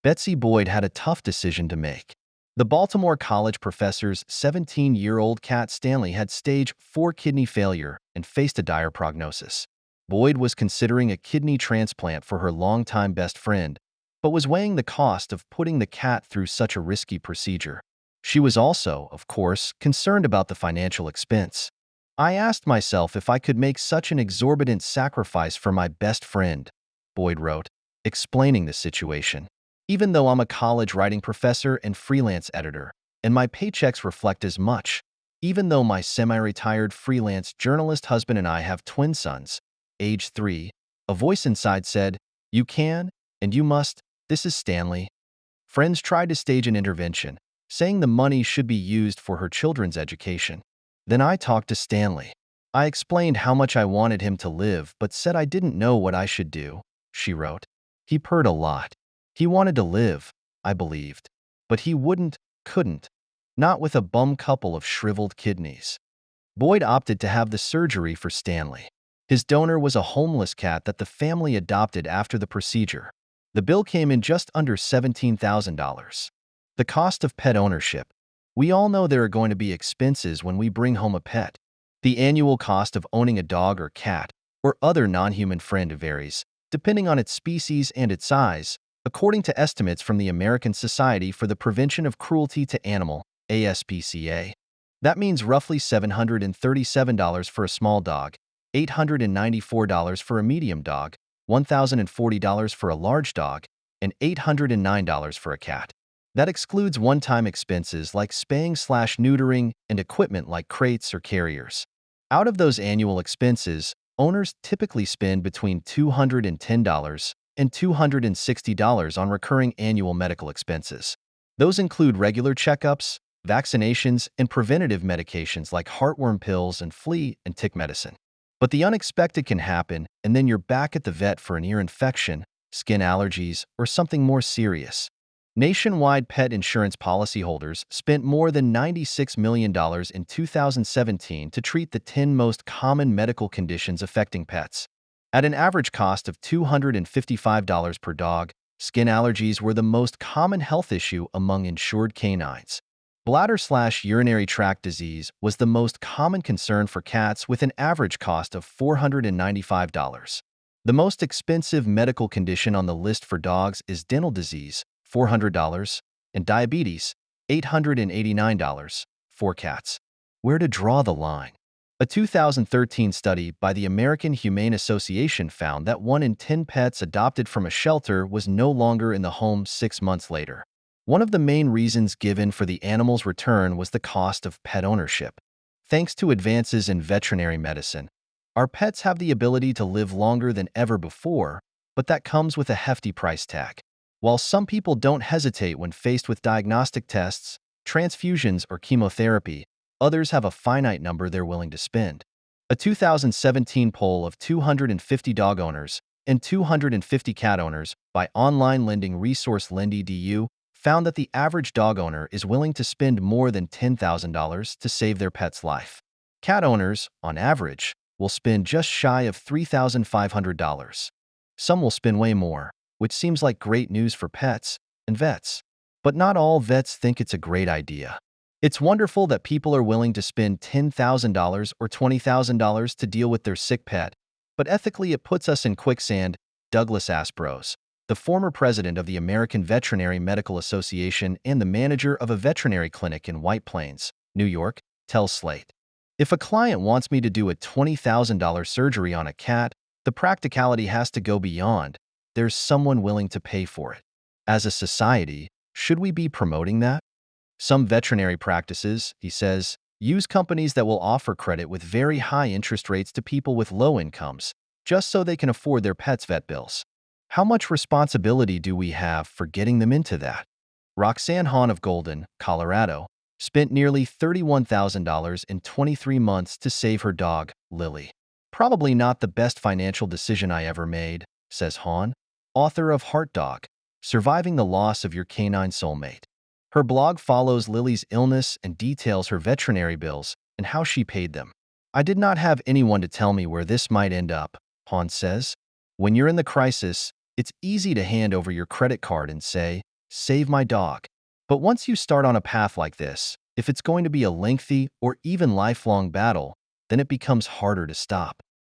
Betsy Boyd had a tough decision to make. The Baltimore College professor's 17-year-old cat Stanley had stage 4 kidney failure and faced a dire prognosis. Boyd was considering a kidney transplant for her longtime best friend, but was weighing the cost of putting the cat through such a risky procedure. She was also, of course, concerned about the financial expense. "I asked myself if I could make such an exorbitant sacrifice for my best friend," Boyd wrote, explaining the situation. "Even though I'm a college writing professor and freelance editor, and my paychecks reflect as much, even though my semi-retired freelance journalist husband and I have twin sons, age 3, a voice inside said, 'You can, and you must, this is Stanley.'" Friends tried to stage an intervention, saying the money should be used for her children's education. "Then I talked to Stanley. I explained how much I wanted him to live but said I didn't know what I should do," she wrote. "He purred a lot. He wanted to live, I believed. But he couldn't. Not with a bum couple of shriveled kidneys." Boyd opted to have the surgery for Stanley. His donor was a homeless cat that the family adopted after the procedure. The bill came in just under $17,000. The cost of pet ownership. We all know there are going to be expenses when we bring home a pet. The annual cost of owning a dog or cat, or other non-human friend varies, depending on its species and its size, according to estimates from the American Society for the Prevention of Cruelty to Animals, ASPCA. That means roughly $737 for a small dog, $894 for a medium dog, $1,040 for a large dog, and $809 for a cat. That excludes one-time expenses like spaying/neutering and equipment like crates or carriers. Out of those annual expenses, owners typically spend between $210 and $260 on recurring annual medical expenses. Those include regular checkups, vaccinations, and preventative medications like heartworm pills and flea and tick medicine. But the unexpected can happen, and then you're back at the vet for an ear infection, skin allergies, or something more serious. Nationwide pet insurance policyholders spent more than $96 million in 2017 to treat the 10 most common medical conditions affecting pets. At an average cost of $255 per dog, skin allergies were the most common health issue among insured canines. Bladder/urinary tract disease was the most common concern for cats with an average cost of $495. The most expensive medical condition on the list for dogs is dental disease, $400, and diabetes, $889, for cats. Where to draw the line? A 2013 study by the American Humane Association found that 1 in 10 pets adopted from a shelter was no longer in the home 6 months later. One of the main reasons given for the animal's return was the cost of pet ownership. Thanks to advances in veterinary medicine, our pets have the ability to live longer than ever before, but that comes with a hefty price tag. While some people don't hesitate when faced with diagnostic tests, transfusions, or chemotherapy, others have a finite number they're willing to spend. A 2017 poll of 250 dog owners and 250 cat owners by online lending resource Lendy.du found that the average dog owner is willing to spend more than $10,000 to save their pet's life. Cat owners, on average, will spend just shy of $3,500. Some will spend way more, which seems like great news for pets and vets. But not all vets think it's a great idea. It's wonderful that people are willing to spend $10,000 or $20,000 to deal with their sick pet, but ethically it puts us in quicksand. Douglas Asprose, the former president of the American Veterinary Medical Association and the manager of a veterinary clinic in White Plains, New York, tells Slate. "If a client wants me to do a $20,000 surgery on a cat, the practicality has to go beyond. There's someone willing to pay for it. As a society, should we be promoting that? Some veterinary practices," he says, "use companies that will offer credit with very high interest rates to people with low incomes, just so they can afford their pets' vet bills. How much responsibility do we have for getting them into that?" Roxanne Hahn of Golden, Colorado, spent nearly $31,000 in 23 months to save her dog, Lily. "Probably not the best financial decision I ever made," says Hahn, author of Heart Dog, Surviving the Loss of Your Canine Soulmate. Her blog follows Lily's illness and details her veterinary bills and how she paid them. "I did not have anyone to tell me where this might end up," Hahn says. "When you're in the crisis, it's easy to hand over your credit card and say, save my dog. But once you start on a path like this, if it's going to be a lengthy or even lifelong battle, then it becomes harder to stop.